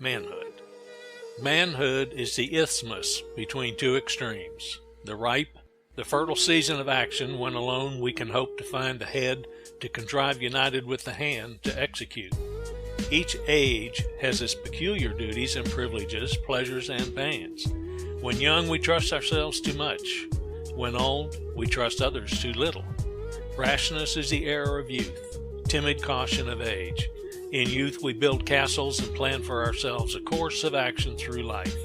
manhood. Manhood is the isthmus between two extremes, the ripe, the fertile season of action when alone we can hope to find the head to contrive united with the hand to execute. Each age has its peculiar duties and privileges, pleasures and pains. When young, we trust ourselves too much. When old, we trust others too little. Rashness is the error of youth, timid caution of age. In youth, we build castles and plan for ourselves a course of action through life.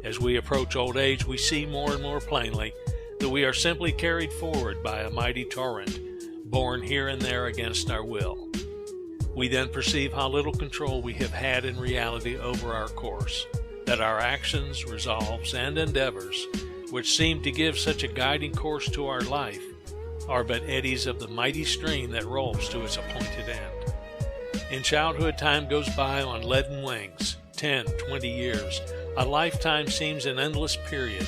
As we approach old age, we see more and more plainly that we are simply carried forward by a mighty torrent, borne here and there against our will. We then perceive how little control we have had in reality over our course, that our actions, resolves, and endeavors, which seem to give such a guiding course to our life, are but eddies of the mighty stream that rolls to its appointed end. In childhood, time goes by on leaden wings, 10, 20 years. A lifetime seems an endless period.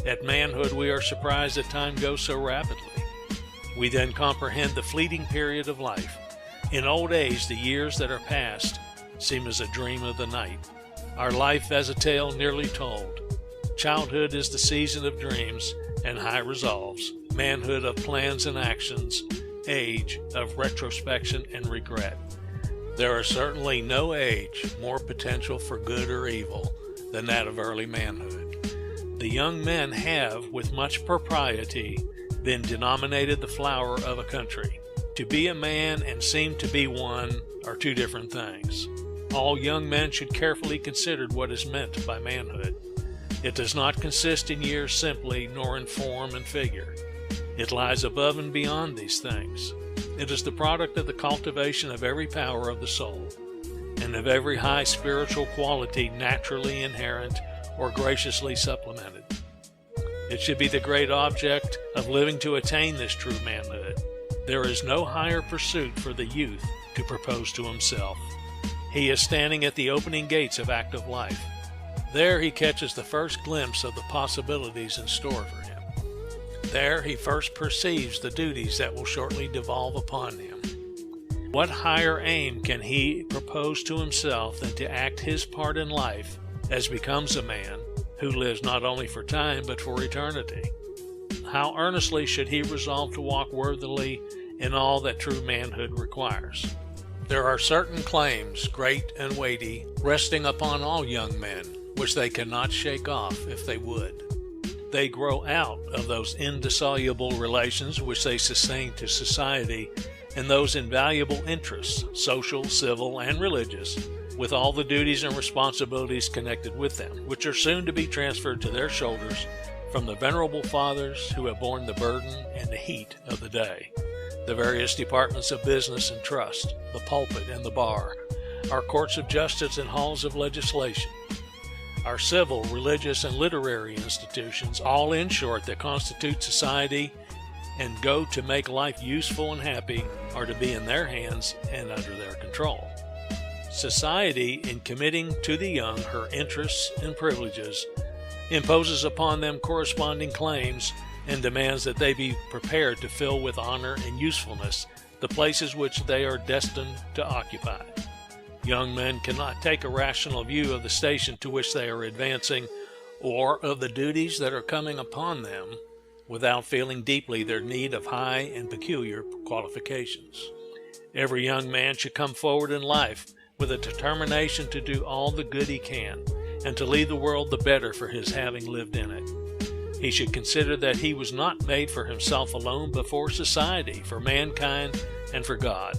At manhood, we are surprised that time goes so rapidly. We then comprehend the fleeting period of life. In old age, the years that are past seem as a dream of the night, our life as a tale nearly told. Childhood is the season of dreams and high resolves, manhood of plans and actions, age of retrospection and regret. There is certainly no age more potential for good or evil than that of early manhood. The young men have, with much propriety, been denominated the flower of a country. To be a man and seem to be one are two different things. All young men should carefully consider what is meant by manhood. It does not consist in years simply, nor in form and figure. It lies above and beyond these things. It is the product of the cultivation of every power of the soul, and of every high spiritual quality naturally inherent or graciously supplemented. It should be the great object of living to attain this true manhood. There is no higher pursuit for the youth to propose to himself. He is standing at the opening gates of active life. There he catches the first glimpse of the possibilities in store for him. There he first perceives the duties that will shortly devolve upon him. What higher aim can he propose to himself than to act his part in life as becomes a man who lives not only for time but for eternity? How earnestly should he resolve to walk worthily in all that true manhood requires? There are certain claims, great and weighty, resting upon all young men, which they cannot shake off if they would. They grow out of those indissoluble relations which they sustain to society and those invaluable interests, social, civil, and religious, with all the duties and responsibilities connected with them, which are soon to be transferred to their shoulders from the venerable fathers who have borne the burden and the heat of the day. The various departments of business and trust, the pulpit and the bar, our courts of justice and halls of legislation, our civil, religious, and literary institutions, all in short that constitute society and go to make life useful and happy, are to be in their hands and under their control. Society, in committing to the young her interests and privileges, imposes upon them corresponding claims and demands that they be prepared to fill with honor and usefulness the places which they are destined to occupy. Young men cannot take a rational view of the station to which they are advancing or of the duties that are coming upon them without feeling deeply their need of high and peculiar qualifications. Every young man should come forward in life with a determination to do all the good he can and to leave the world the better for his having lived in it. He should consider that he was not made for himself alone, but for society, for mankind, and for God.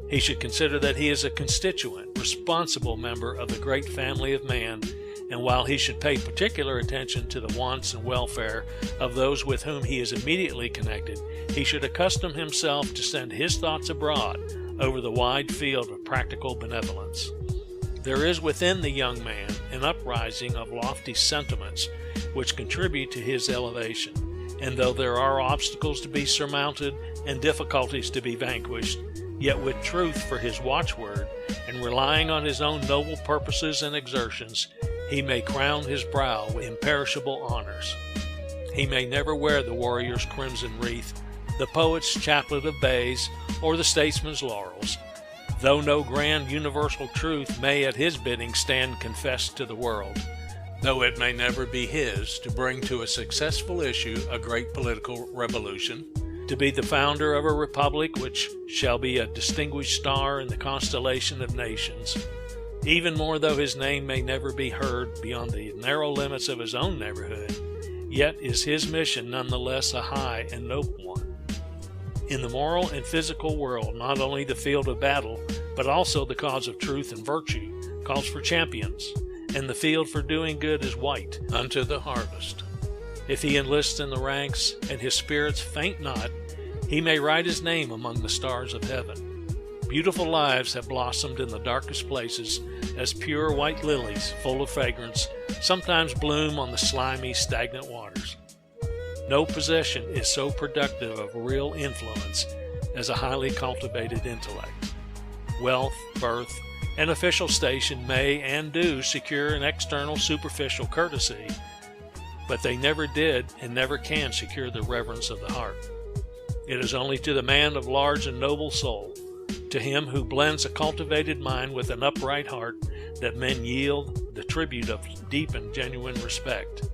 He should consider that he is a constituent, responsible member of the great family of man, and while he should pay particular attention to the wants and welfare of those with whom he is immediately connected, he should accustom himself to send his thoughts abroad over the wide field of practical benevolence. There is within the young man an uprising of lofty sentiments which contribute to his elevation, and though there are obstacles to be surmounted and difficulties to be vanquished, yet with truth for his watchword, and relying on his own noble purposes and exertions, he may crown his brow with imperishable honors. He may never wear the warrior's crimson wreath, the poet's chaplet of bays, or the statesman's laurels, though no grand universal truth may at his bidding stand confessed to the world, though it may never be his to bring to a successful issue a great political revolution, to be the founder of a republic which shall be a distinguished star in the constellation of nations, even more though his name may never be heard beyond the narrow limits of his own neighborhood, yet is his mission nonetheless a high and noble one. In the moral and physical world, not only the field of battle, but also the cause of truth and virtue calls for champions, and the field for doing good is white unto the harvest. If he enlists in the ranks, and his spirits faint not, he may write his name among the stars of heaven. Beautiful lives have blossomed in the darkest places, as pure white lilies, full of fragrance, sometimes bloom on the slimy, stagnant waters. No possession is so productive of real influence as a highly cultivated intellect. Wealth, birth, and official station may and do secure an external superficial courtesy, but they never did and never can secure the reverence of the heart. It is only to the man of large and noble soul, to him who blends a cultivated mind with an upright heart, that men yield the tribute of deep and genuine respect.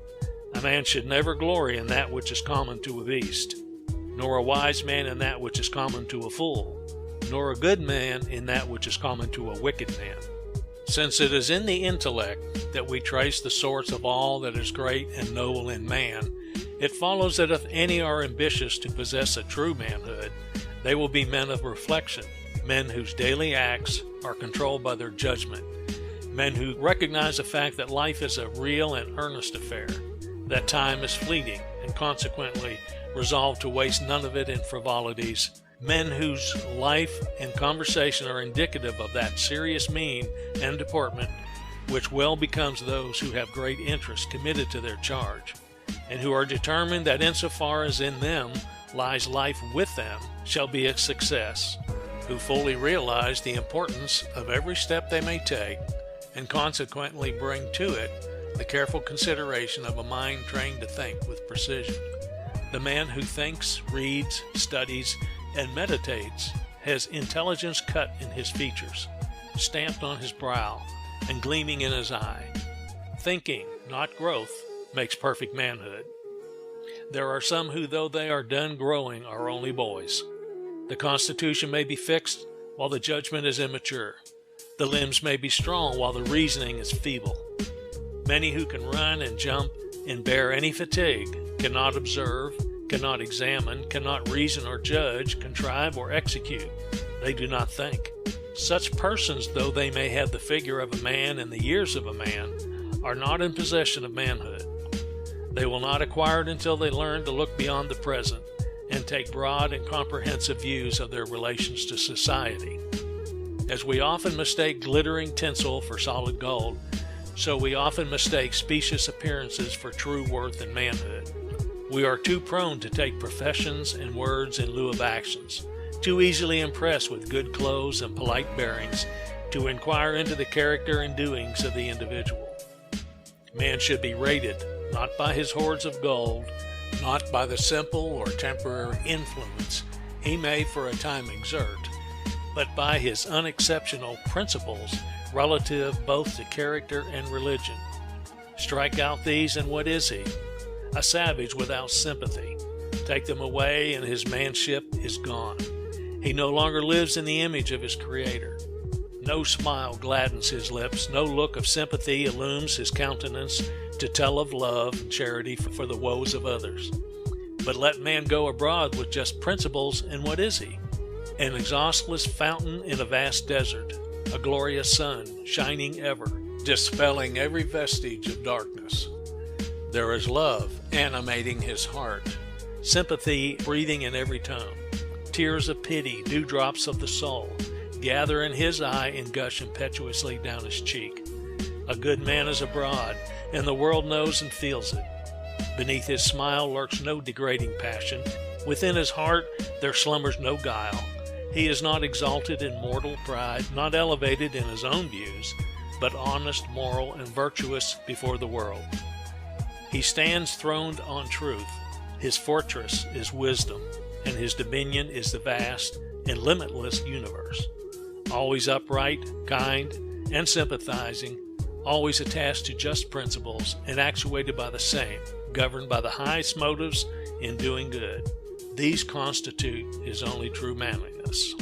A man should never glory in that which is common to a beast, nor a wise man in that which is common to a fool, nor a good man in that which is common to a wicked man. Since it is in the intellect that we trace the source of all that is great and noble in man, it follows that if any are ambitious to possess a true manhood, they will be men of reflection, men whose daily acts are controlled by their judgment, men who recognize the fact that life is a real and earnest affair, that time is fleeting, and consequently resolve to waste none of it in frivolities, men whose life and conversation are indicative of that serious mien and deportment which well becomes those who have great interest committed to their charge, and who are determined that insofar as in them lies life with them shall be a success, who fully realize the importance of every step they may take, and consequently bring to it the careful consideration of a mind trained to think with precision. The man who thinks, reads, studies, and meditates has intelligence cut in his features, stamped on his brow, and gleaming in his eye. Thinking, not growth, makes perfect manhood. There are some who, though they are done growing, are only boys. The constitution may be fixed while the judgment is immature. The limbs may be strong while the reasoning is feeble. Many who can run and jump and bear any fatigue cannot observe, cannot examine, cannot reason or judge, contrive or execute. They do not think. Such persons, though they may have the figure of a man and the years of a man, are not in possession of manhood. They will not acquire it until they learn to look beyond the present and take broad and comprehensive views of their relations to society. As we often mistake glittering tinsel for solid gold, so we often mistake specious appearances for true worth and manhood. We are too prone to take professions and words in lieu of actions, too easily impressed with good clothes and polite bearings, to inquire into the character and doings of the individual. Man should be rated not by his hoards of gold, not by the simple or temporary influence he may for a time exert, but by his unexceptional principles relative both to character and religion. Strike out these, and what is he? A savage without sympathy. Take them away, and his manship is gone. He no longer lives in the image of his Creator. No smile gladdens his lips, no look of sympathy illumes his countenance to tell of love and charity for the woes of others. But let man go abroad with just principles, and what is he? An exhaustless fountain in a vast desert, a glorious sun, shining ever, dispelling every vestige of darkness. There is love animating his heart, sympathy breathing in every tone. Tears of pity, dewdrops of the soul, gather in his eye and gush impetuously down his cheek. A good man is abroad, and the world knows and feels it. Beneath his smile lurks no degrading passion. Within his heart there slumbers no guile. He is not exalted in mortal pride, not elevated in his own views, but honest, moral, and virtuous before the world. He stands throned on truth. His fortress is wisdom, and his dominion is the vast and limitless universe. always upright, kind, and sympathizing, always attached to just principles and actuated by the same, governed by the highest motives in doing good. These constitute his only true manliness.